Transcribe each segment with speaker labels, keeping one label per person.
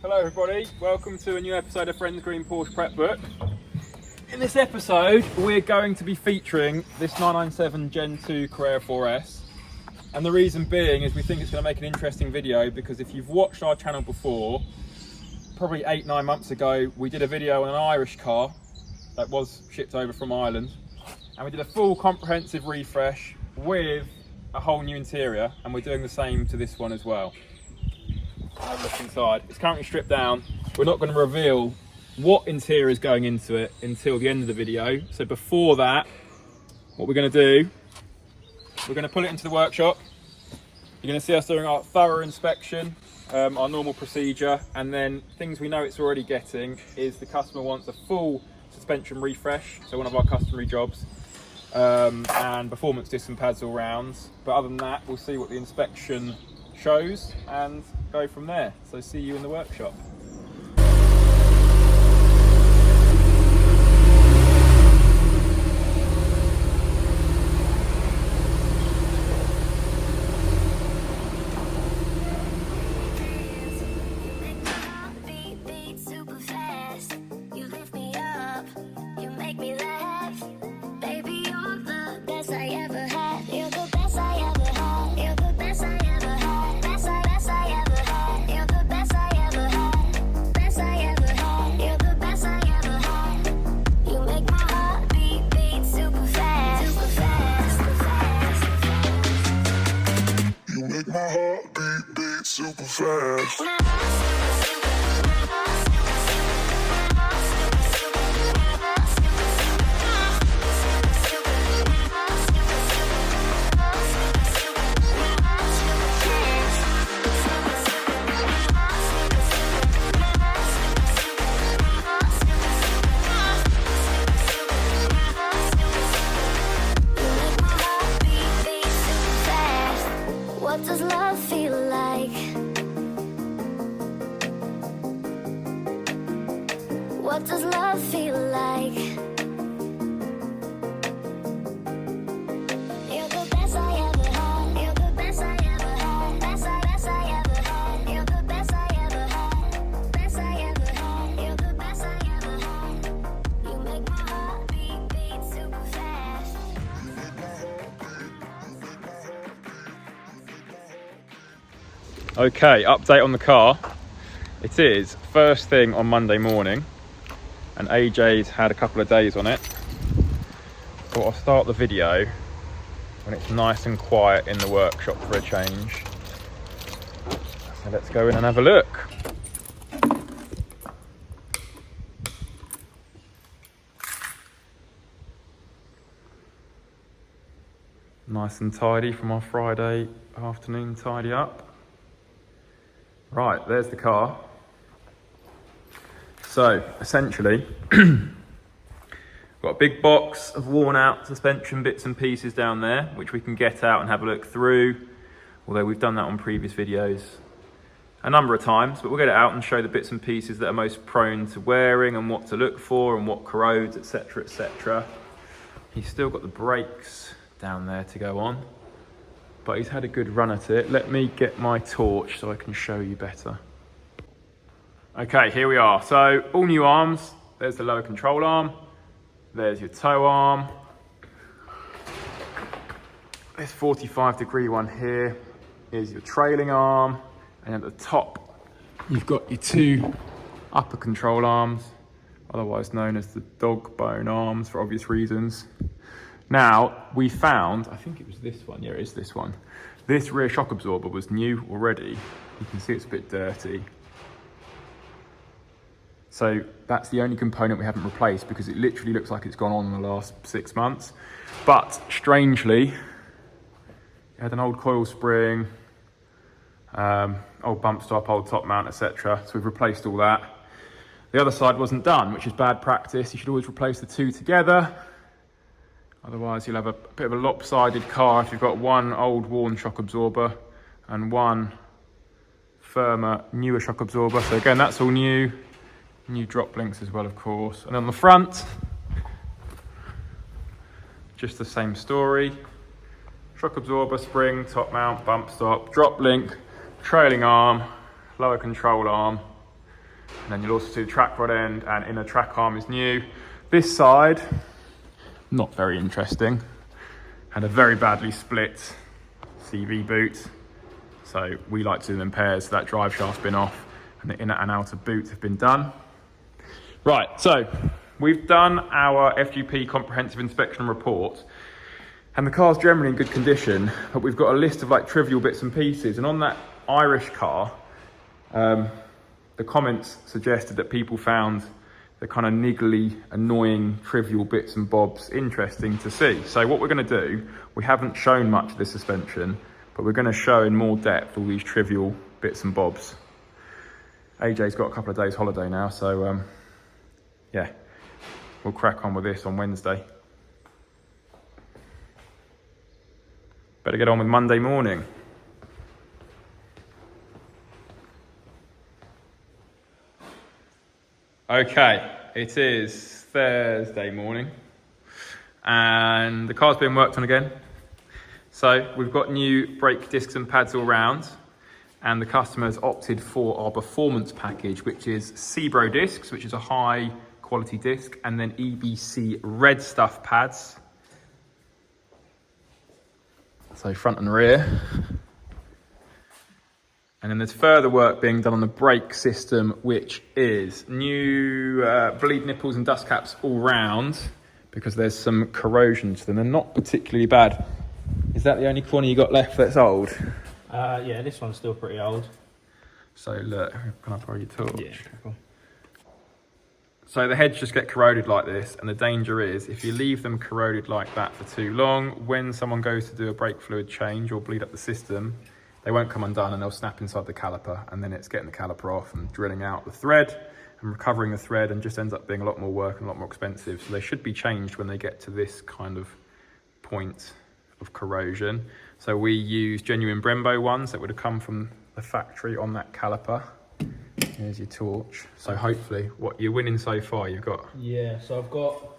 Speaker 1: Hello everybody, welcome to a new episode of Friends Green Porsche Prep Book. In this episode we're going to be featuring this 997 Gen 2 Carrera 4S, and the reason being is we think it's going to make an interesting video because if you've watched our channel before, probably 8-9 months ago we did a video on an Irish car that was shipped over from Ireland, and we did a full comprehensive refresh with a whole new interior, and we're doing the same to this one as well. Have a look inside. It's currently stripped down. We're not going to reveal what interior is going into it until the end of the video. So before that, what we're going to do, we're going to pull it into the workshop. You're going to see us doing our thorough inspection, our normal procedure, and then things we know it's already getting is the customer wants a full suspension refresh, so one of our customary jobs, and performance disc and pads all rounds. But other than that, we'll see what the inspection shows and go from there. So see you in the workshop.
Speaker 2: My heart beat super fast.
Speaker 3: What does love feel like? What does love feel like? You're the best I ever had. You're the best I ever had. Best I ever had. You're the best I ever had. Best I ever had. You're the best I ever had. You make my heart beat super fast.
Speaker 1: Okay, update on the car. It is first thing on Monday morning, and AJ's had a couple of days on it. But I'll start the video when it's nice and quiet in the workshop for a change. So let's go in and have a look. Nice and tidy from our Friday afternoon tidy up. Right, there's the car. So, essentially, got a big box of worn out suspension bits and pieces down there, which we can get out and have a look through, although we've done that on previous videos a number of times, but we'll get it out and show the bits and pieces that are most prone to wearing and what to look for and what corrodes, etc, etc. He's still got the brakes down there to go on, but he's had a good run at it. Let me get my torch so I can show you better. Okay, here we are. So all new arms. There's the lower control arm. There's your tow arm. This 45-degree one here is your trailing arm. And at the top, you've got your two upper control arms, otherwise known as the dog bone arms for obvious reasons. Now, we found, I think it was this one, yeah, it is this one. This rear shock absorber was new already. You can see it's a bit dirty. So that's the only component we haven't replaced because it literally looks like it's gone on in the last 6 months. But strangely, it had an old coil spring, old bump stop, old top mount, etc. So we've replaced all that. The other side wasn't done, which is bad practice. You should always replace the two together. Otherwise, you'll have a bit of a lopsided car if you've got one old worn shock absorber and one firmer, newer shock absorber. So again, that's all new. New drop links as well, of course. And on the front, just the same story. Shock absorber, spring, top mount, bump stop, drop link, trailing arm, lower control arm, And then you'll also see the track rod end and inner track arm is new. This side, not very interesting. Had a very badly split CV boot. So we like to do them in pairs, so that drive shaft's been off and the inner and outer boot have been done. Right, so we've done our FGP comprehensive inspection and report, and the car's generally in good condition, but we've got a list of like trivial bits and pieces. And on that Irish car, the comments suggested that people found the kind of niggly, annoying, trivial bits and bobs interesting to see. So what we're going to do, we haven't shown much of the suspension, but we're going to show in more depth all these trivial bits and bobs. AJ's got a couple of days holiday now, so yeah, we'll crack on with this on Wednesday. Better get on with Monday morning. Okay, it is Thursday morning and the car's been worked on again. So we've got new brake discs and pads all round, and the customer's opted for our performance package, which is Cebro discs, which is a high quality disc, and then EBC red stuff pads. So front and rear. And then there's further work being done on the brake system, which is new bleed nipples and dust caps all round, because there's some corrosion to them. They're not particularly bad. Is that the only corner you got left that's old?
Speaker 4: Yeah, this one's still pretty old.
Speaker 1: So look, can I borrow your torch?
Speaker 4: Yeah, cool.
Speaker 1: So the heads just get corroded like this, and the danger is if you leave them corroded like that for too long, when someone goes to do a brake fluid change or bleed up the system, they won't come undone and they'll snap inside the caliper, and then it's getting the caliper off and drilling out the thread and recovering the thread, and just ends up being a lot more work and a lot more expensive. So they should be changed when they get to this kind of point of corrosion. So we use genuine Brembo ones that would have come from the factory on that caliper. Here's your torch. So hopefully, what you're winning so far, you've got?
Speaker 4: Yeah, so I've got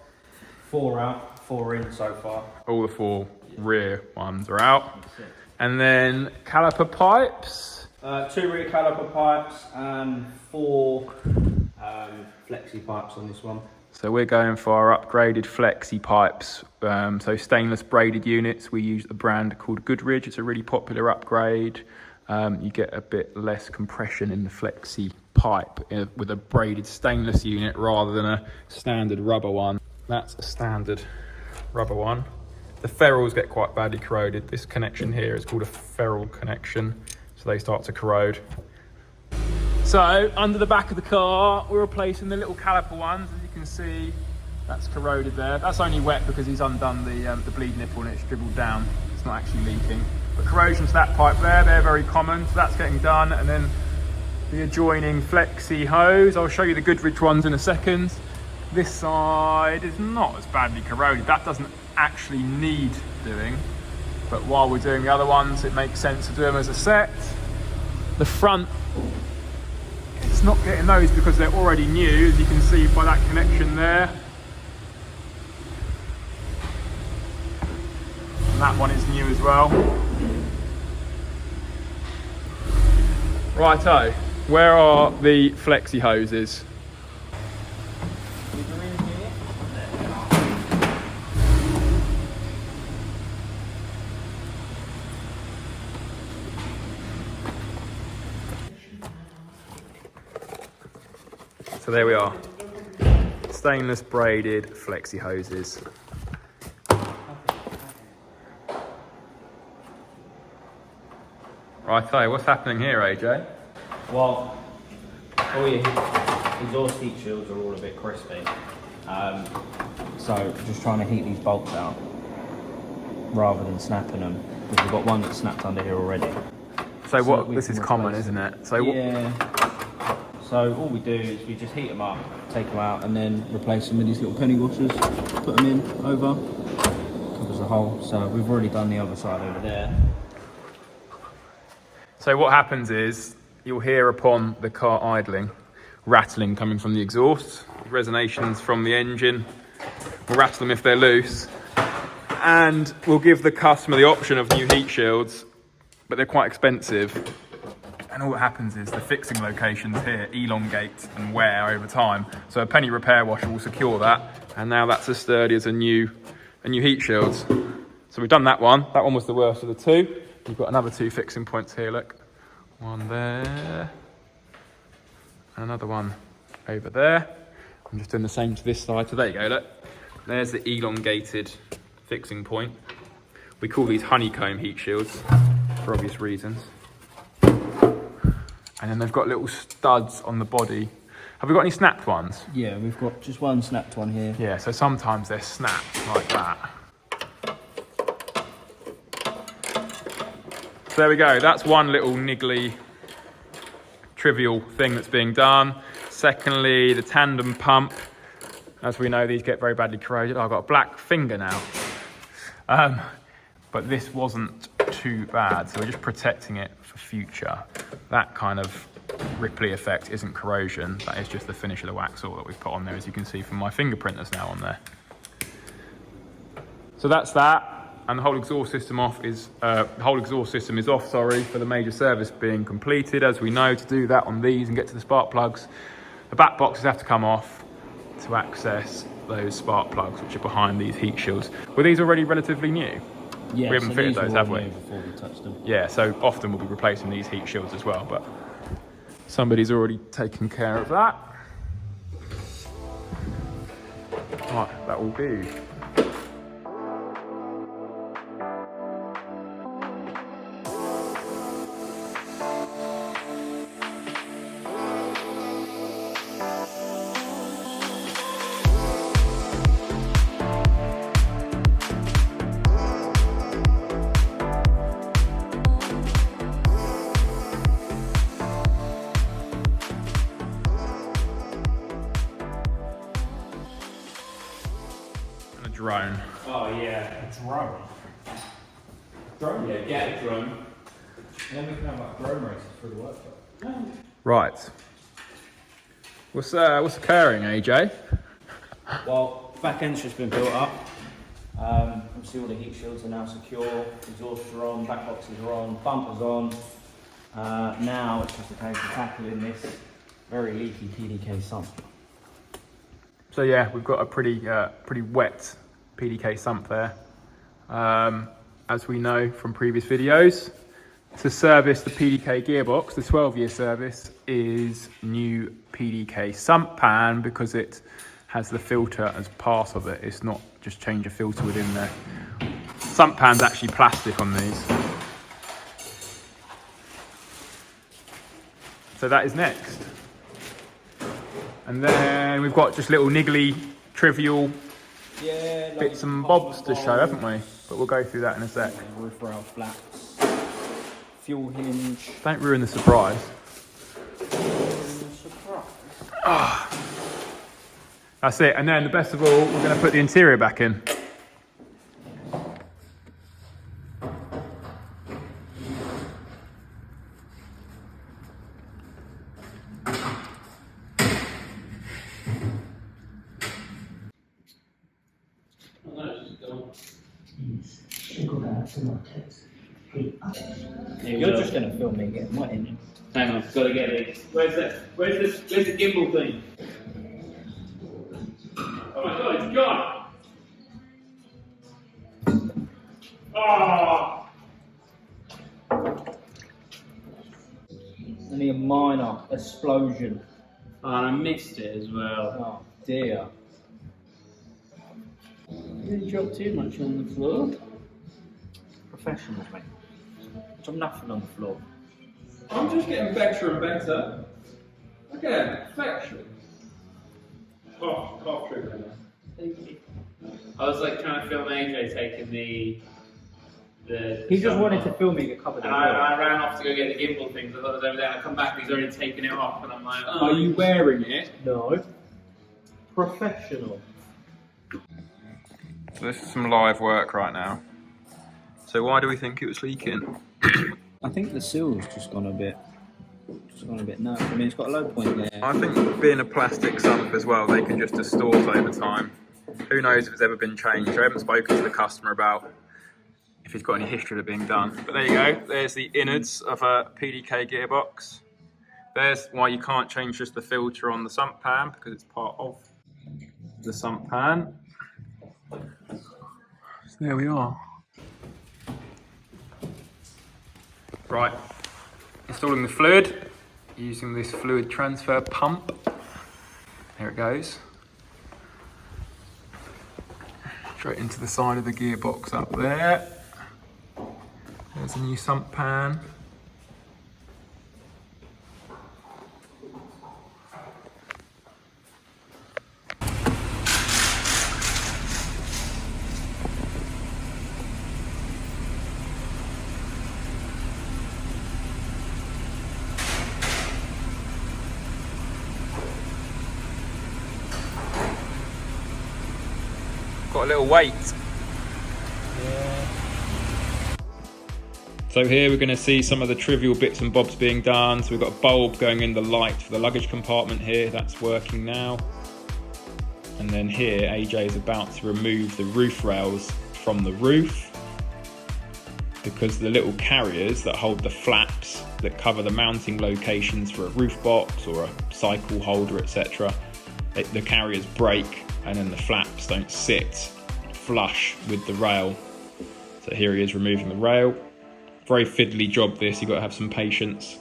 Speaker 4: 4 out, 4 in so far.
Speaker 1: All the 4 rear ones are out. And then caliper pipes.
Speaker 4: 2 rear caliper pipes and 4 flexi pipes on this one.
Speaker 1: So we're going for our upgraded flexi pipes. So stainless braided units. We use a brand called Goodridge. It's a really popular upgrade. You get a bit less compression in the flexi pipe with a braided stainless unit rather than a standard rubber one. That's a standard rubber one. The ferrules get quite badly corroded. This connection here is called a ferrule connection, so they start to corrode. So under the back of the car, we're replacing the little caliper ones. As you can see, that's corroded there. That's only wet because he's undone the bleed nipple and it's dribbled down. It's not actually leaking. But corrosion to that pipe there, they're very common, so that's getting done. And then the adjoining flexi hose, I'll show you the Goodridge ones in a second. This side is not as badly corroded. That doesn't actually need doing, but while we're doing the other ones, it makes sense to do them as a set. The front, it's not getting those because they're already new, as you can see by that connection there. And that one is new as well. Righto, where are the flexi hoses? So there we are, stainless braided flexi hoses. Righto, what's happening here, AJ?
Speaker 4: Well, all your exhaust heat shields are all a bit crispy. So just trying to heat these bolts out rather than snapping them, because we've got one that's snapped under here already.
Speaker 1: So what, this is common, isn't it? So
Speaker 4: yeah. So all we do is we just heat them up, take them out, and then replace them with these little penny washers. Put them in, over, covers the hole. So we've already done the other side over there.
Speaker 1: So what happens is, you'll hear upon the car idling, rattling coming from the exhaust, resonations from the engine. We'll rattle them if they're loose. And we'll give the customer the option of new heat shields, but they're quite expensive. And all that happens is the fixing locations here elongate and wear over time. So a penny repair washer will secure that. And now that's as sturdy as a new heat shields. So we've done that one. That one was the worst of the two. We've got another 2 fixing points here, look. One there. Another one over there. I'm just doing the same to this side. So there you go, look. There's the elongated fixing point. We call these honeycomb heat shields for obvious reasons. And then they've got little studs on the body. Have we got any snapped ones?
Speaker 4: Yeah, we've got just one snapped one here.
Speaker 1: Yeah, so sometimes they're snapped like that. So there we go, that's one little niggly, trivial thing that's being done. Secondly, the tandem pump. As we know, these get very badly corroded. I've got a black finger now. But this wasn't too bad, so we're just protecting it for future. That kind of ripply effect isn't corrosion, that is just the finish of the wax oil that we've put on there, as you can see from my fingerprint that's now on there. So that's that, and the whole exhaust system is off, for the major service being completed. As we know, to do that on these and get to the spark plugs, the back boxes have to come off to access those spark plugs, which are behind these heat shields. Were these already relatively new?
Speaker 4: Yeah,
Speaker 1: we haven't
Speaker 4: so
Speaker 1: fitted those, have we?
Speaker 4: Before we touched them.
Speaker 1: Yeah, so often we'll be replacing these heat shields as well, but somebody's already taken care of that. Right, that will do. Drone.
Speaker 4: Oh yeah, a drone. Drone? Yeah, get a drone. And then we can have like drone races through the workshop.
Speaker 1: Right. What's occurring, AJ?
Speaker 4: Well, back end's just been built up. Obviously all the heat shields are now secure, exhausts are on, back boxes are on, bumpers on. Now it's just a case of tackling this very leaky PDK sump.
Speaker 1: So yeah, we've got a pretty wet PDK sump there. As we know from previous videos, to service the PDK gearbox, the 12-year service is new PDK sump pan, because it has the filter as part of it. It's not just change a filter within there. Sump pan's actually plastic on these. So that is next. And then we've got just little niggly, trivial bits and bobs to show, haven't we? But we'll go through that in a sec.
Speaker 4: Roof rail flaps, fuel hinge.
Speaker 1: Don't ruin the surprise. That's it. And then the best of all, we're going to put the interior back in.
Speaker 4: You're just going to film me getting my engine.
Speaker 5: Hang on, gotta get it. Where's the gimbal thing? Oh my god, it's gone! Oh!
Speaker 4: Only a minor explosion.
Speaker 5: Oh, and I missed it as well.
Speaker 4: Oh dear.
Speaker 5: Didn't drop too much on the floor.
Speaker 4: Professionals, mate. There's nothing on the floor.
Speaker 1: I'm just getting better and better. Look at it, perfection. Half trigger now.
Speaker 5: Thank you. I was like trying to film AJ taking the
Speaker 4: He just wanted to film me get covered in
Speaker 5: and
Speaker 4: oil.
Speaker 5: I ran off to go get the gimbal things. I thought it was over there. I come back and he's already taken it off, and I'm like, oh.
Speaker 1: Are you wearing it?
Speaker 4: No. Professional.
Speaker 1: So this is some live work right now. So why do we think it was leaking?
Speaker 4: I think the seal's just gone a bit nuts. I mean, it's got a low point there.
Speaker 1: I think being a plastic sump as well, they can just distort over time. Who knows if it's ever been changed? I haven't spoken to the customer about if it's got any history of it being done. But there you go, there's the innards of a PDK gearbox. There's why you can't change just the filter on the sump pan, because it's part of the sump pan. So there we are. Right, installing the fluid using this fluid transfer pump. There it goes. Straight into the side of the gearbox up there. There's a new sump pan. Got a little weight. Yeah. So here we're going to see some of the trivial bits and bobs being done. So we've got a bulb going in the light for the luggage compartment here. That's working now. And then here AJ is about to remove the roof rails from the roof, because the little carriers that hold the flaps that cover the mounting locations for a roof box or a cycle holder, etc., the carriers break and then the flaps don't sit flush with the rail. So here he is removing the rail. Very fiddly job this, you've got to have some patience.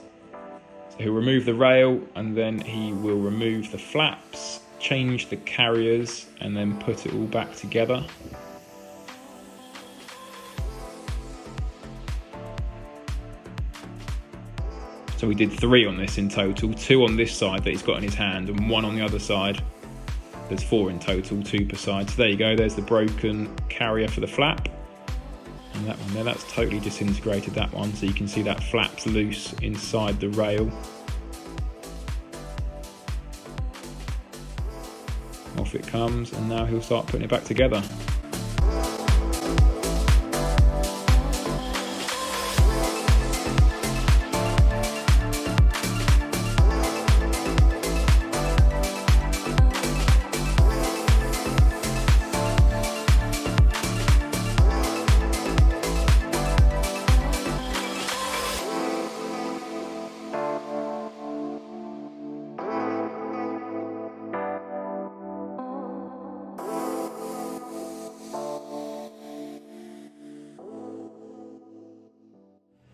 Speaker 1: So he'll remove the rail and then he will remove the flaps, change the carriers and then put it all back together. So we did 3 on this in total, 2 on this side that he's got in his hand and 1 on the other side. There's 4 in total, 2 per side. So there you go, there's the broken carrier for the flap. And that one there, that's totally disintegrated, that one. So you can see that flap's loose inside the rail. Off it comes, and now he'll start putting it back together.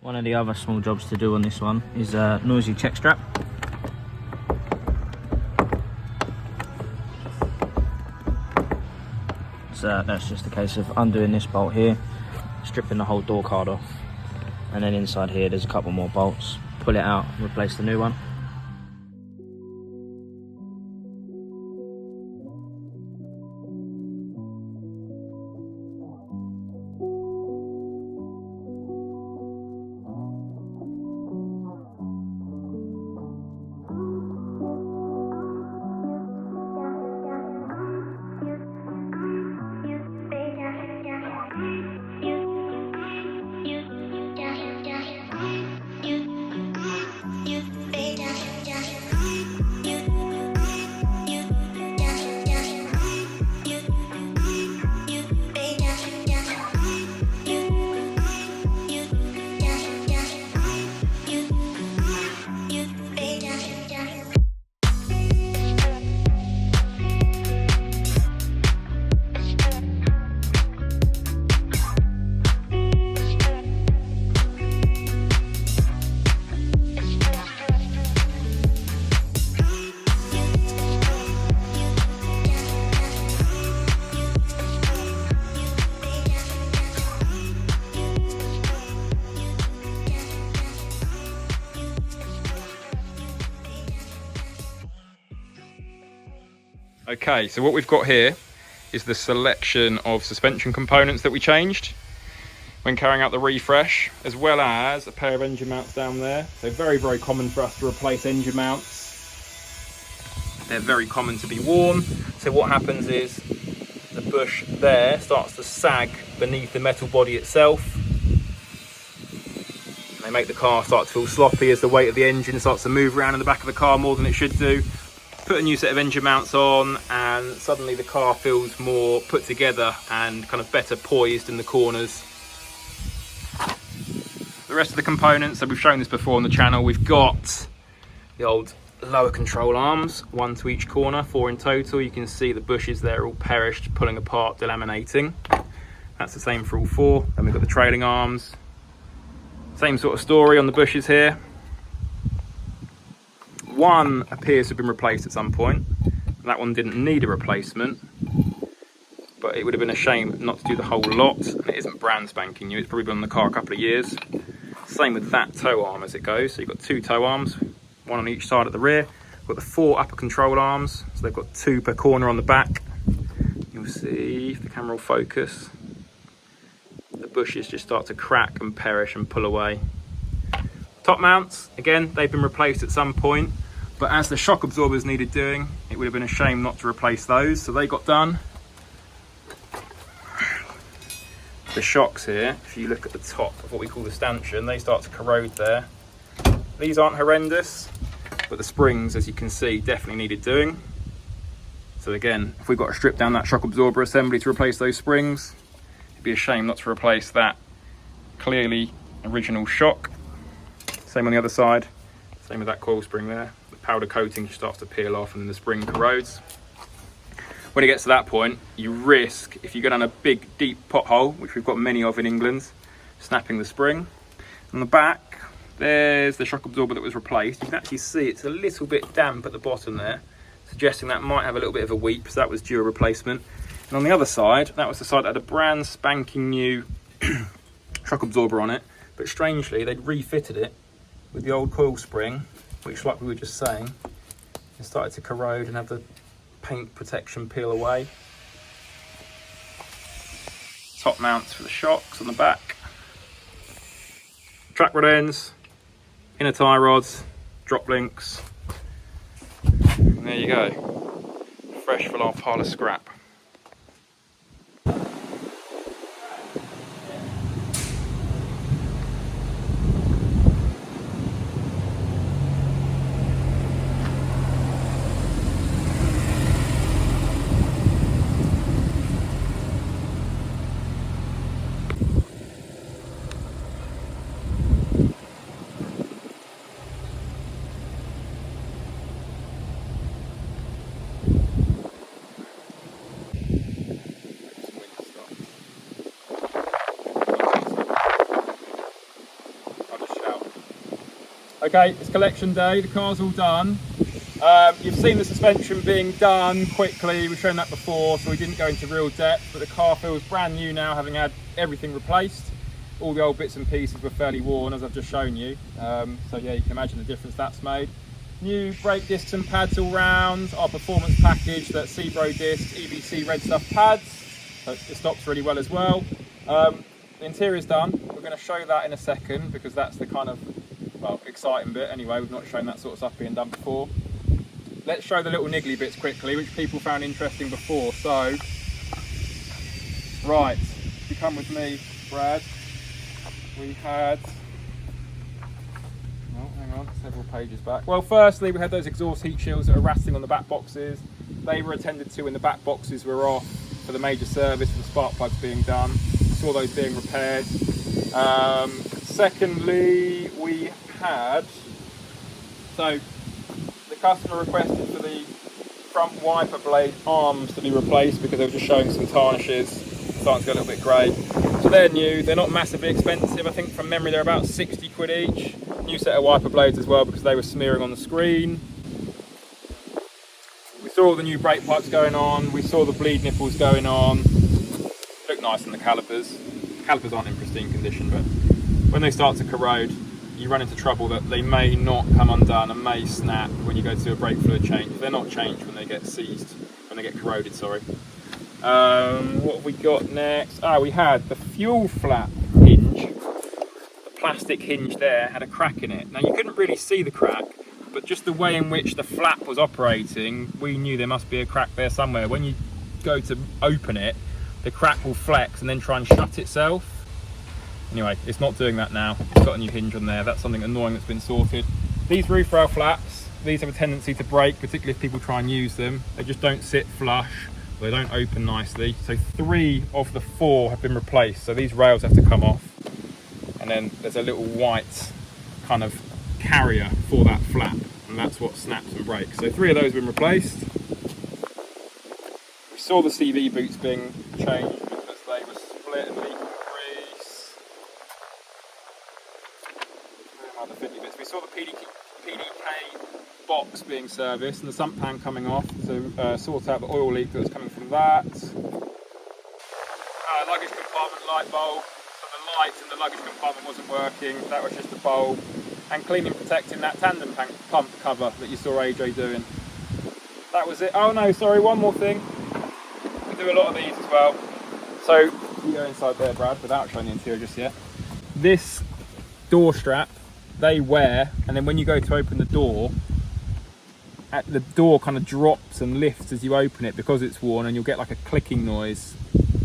Speaker 4: One of the other small jobs to do on this one is a noisy check strap. So that's just a case of undoing this bolt here, stripping the whole door card off, and then inside here there's a couple more bolts. Pull it out and replace the new one.
Speaker 1: Okay, so what we've got here is the selection of suspension components that we changed when carrying out the refresh, as well as a pair of engine mounts down there. So very, very common for us to replace engine mounts. They're very common to be worn. So what happens is the bush there starts to sag beneath the metal body itself. They make the car start to feel sloppy as the weight of the engine starts to move around in the back of the car more than it should do. Put a new set of engine mounts on and suddenly the car feels more put together and kind of better poised in the corners. rest of the components. So we've shown this before on the channel. We've got the old lower control arms, 1 to each corner, 4 in total. You can see the bushes there all perished, pulling apart, delaminating. That's the same for all 4. Then we've got the trailing arms. Same sort of story on the bushes here. 1 appears to have been replaced at some point. That one didn't need a replacement, but it would have been a shame not to do the whole lot. And it isn't brand spanking new, it's probably been on the car a couple of years. Same with that toe arm as it goes. So you've got 2 toe arms, 1 on each side at the rear. We've got the 4 upper control arms, so they've got 2 per corner on the back. You'll see, if the camera will focus, the bushes just start to crack and perish and pull away. Top mounts, again, they've been replaced at some point, but as the shock absorbers needed doing, it would have been a shame not to replace those, so they got done. The shocks here, if you look at the top of what we call the stanchion, they start to corrode there. These aren't horrendous, but the springs, as you can see, definitely needed doing. So again, if we've got to strip down that shock absorber assembly to replace those springs, it'd be a shame not to replace that clearly original shock. Same on the other side, same with that coil spring there. The powder coating starts to peel off and then the spring corrodes. When it gets to that point, you risk, if you go down a big deep pothole, which we've got many of in England, snapping the spring. On the back, there's the shock absorber that was replaced. You can actually see it's a little bit damp at the bottom there, suggesting that might have a little bit of a weep, so that was due a replacement. And on the other side, that was the side that had a brand spanking new shock absorber on it, but strangely they'd refitted it with the old coil spring, which, like we were just saying, it started to corrode and have the paint protection peel away. Top mounts for the shocks on the back. Track rod ends, inner tie rods, drop links. And there you go. Fresh for our pile of scrap. Okay, it's collection day, the car's all done. You've seen the suspension being done quickly, we've shown that before, so we didn't go into real depth, but the car feels brand new now, having had everything replaced. All the old bits and pieces were fairly worn, as I've just shown you. So yeah, you can imagine the difference that's made. New brake discs and pads all round, our performance package, that Cbro discs, EBC red stuff pads, so it stops really well as well. The interior's done, we're going to show that in a second, because that's the kind of, well, exciting bit anyway. We've not shown that sort of stuff being done before. Let's show the little niggly bits quickly, which people found interesting before. So, right, if you come with me, Brad, we had, oh, hang on, several pages back. Well, firstly, we had those exhaust heat shields that are rattling on the back boxes. They were attended to when the back boxes were off for the major service, for the spark plugs being done. Saw those being repaired. Secondly, we had, so the customer requested for the front wiper blade arms to be replaced because they were just showing some tarnishes, starting to go a little bit grey. So they're new, they're not massively expensive. I think from memory they're about 60 quid each. New set of wiper blades as well because they were smearing on the screen. We saw all the new brake pipes going on, we saw the bleed nipples going on. Look nice on the calipers. The calipers aren't in pristine condition, but when they start to corrode, you run into trouble that they may not come undone and may snap when you go to do a brake fluid change. They're not changed when they get seized, when they get corroded, sorry. What have we got next? We had the fuel flap hinge. The plastic hinge there had a crack in it. Now you couldn't really see the crack, but just the way in which the flap was operating, we knew there must be a crack there somewhere. When you go to open it, the crack will flex and then try and shut itself. Anyway, it's not doing that now. It's got a new hinge on there. That's something annoying that's been sorted. These roof rail flaps, these have a tendency to break, particularly if people try and use them. They just don't sit flush, they don't open nicely. So 3 of the 4 have been replaced. So these rails have to come off. And and then there's a little white kind of carrier for that flap, and that's what snaps and breaks. So 3 of those have been replaced. We saw the CV boots being changed because they were split and leaking grease. Other fiddly bits. We saw the PDK box being serviced and the sump pan coming off to sort out the oil leak that was coming from that. Luggage compartment light bulb. So the light in the luggage compartment wasn't working. That was just a bulb. And cleaning, protecting that tandem pump cover that you saw AJ doing. That was it. Oh no, sorry, one more thing. We do a lot of these as well. So you go inside there, Brad, without showing the interior just yet. This door strap, they wear, and then when you go to open the door, the door kind of drops and lifts as you open it because it's worn, and you'll get like a clicking noise.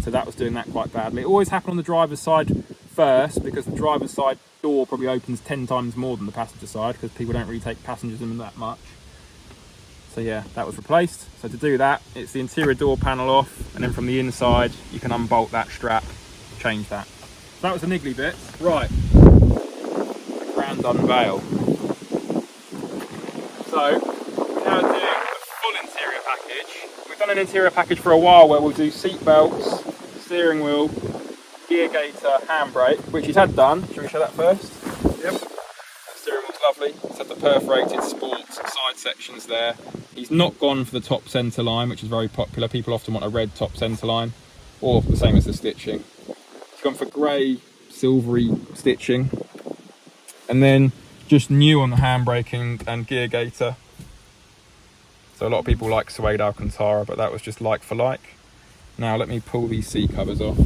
Speaker 1: So that was doing that quite badly. It always happened on the driver's side first, because the driver's side door probably opens 10 times more than the passenger side, because people don't really take passengers in that much. So yeah, that was replaced. So to do that, it's the interior door panel off, and then from the inside you can unbolt that strap, change that. That was the niggly bit. Right, grand unveil. So we're now doing a full interior package. We've done an interior package for a while where we'll do seat belts, steering wheel, gear gaiter, handbrake, which he's had done. Shall we show that first? Yep. That steering wheel's lovely. It's had the perforated sports side sections there. He's not gone for the top centre line, which is very popular. People often want a red top centre line, or the same as the stitching. He's gone for grey, silvery stitching. And then just new on the handbrake and gear gaiter. So a lot of people like Suede Alcantara, but that was just like for like. Now let me pull these seat covers off. So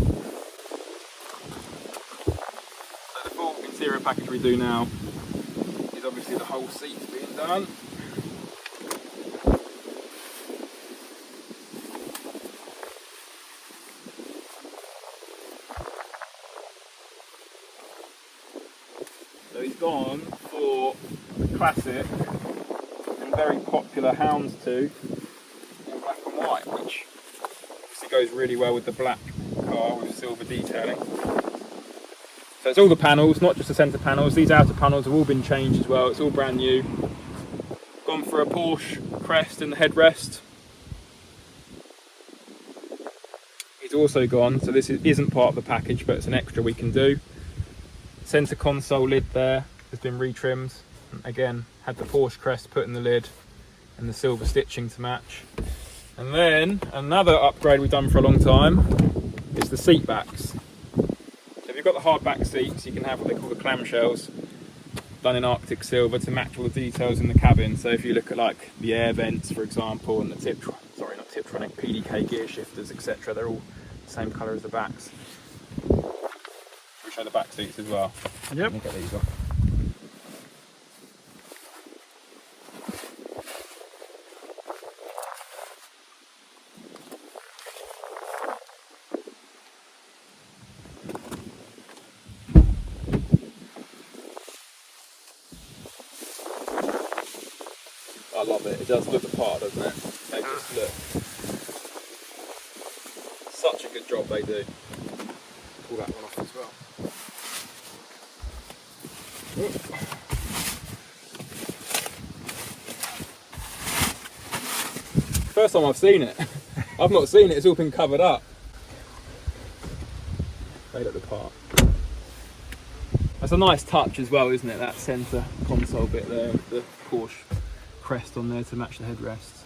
Speaker 1: the full interior package we do now is obviously the whole seat being done. So he's gone for the classic and very popular houndstooth in black and white, which obviously goes really well with the black car with silver detailing. So it's all the panels, not just the centre panels. These outer panels have all been changed as well. It's all brand new. Gone for a Porsche crest in the headrest. He's also gone, so this isn't part of the package, but it's an extra we can do. Centre console lid there has been retrimmed. Again, had the Porsche crest put in the lid and the silver stitching to match. And then another upgrade we've done for a long time is the seat backs. So if you've got the hard back seats, you can have what they call the clamshells done in Arctic silver to match all the details in the cabin. So if you look at like the air vents, for example, and the Tiptronic PDK gear shifters, etc., they're all the same colour as the backs. We show the back seats as well. Yep. Let me get these off. I love it. It does look the part, doesn't it? They just look. Such a good job they do. Pull that one off as well. First time I've seen it. I've not seen it, it's all been covered up. They look the part. That's a nice touch as well, isn't it? That centre console bit there with the Porsche crest on there to match the headrests.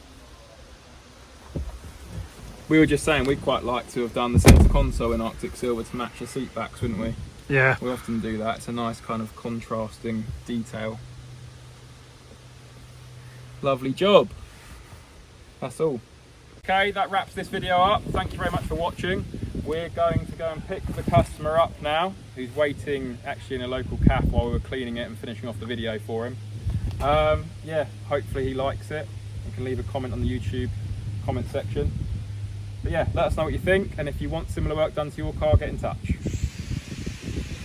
Speaker 1: We were just saying we'd quite like to have done the centre console in Arctic silver to match the seat backs, wouldn't we?
Speaker 6: Yeah.
Speaker 1: We often do that. It's a nice kind of contrasting detail. Lovely job. That's all. Okay, that wraps this video up. Thank you very much for watching. We're going to go and pick the customer up now, who's waiting actually in a local cafe while we were cleaning it and finishing off the video for him. Yeah, hopefully he likes it. You can leave a comment on the YouTube comment section. But yeah, let us know what you think, and if you want similar work done to your car, get in touch.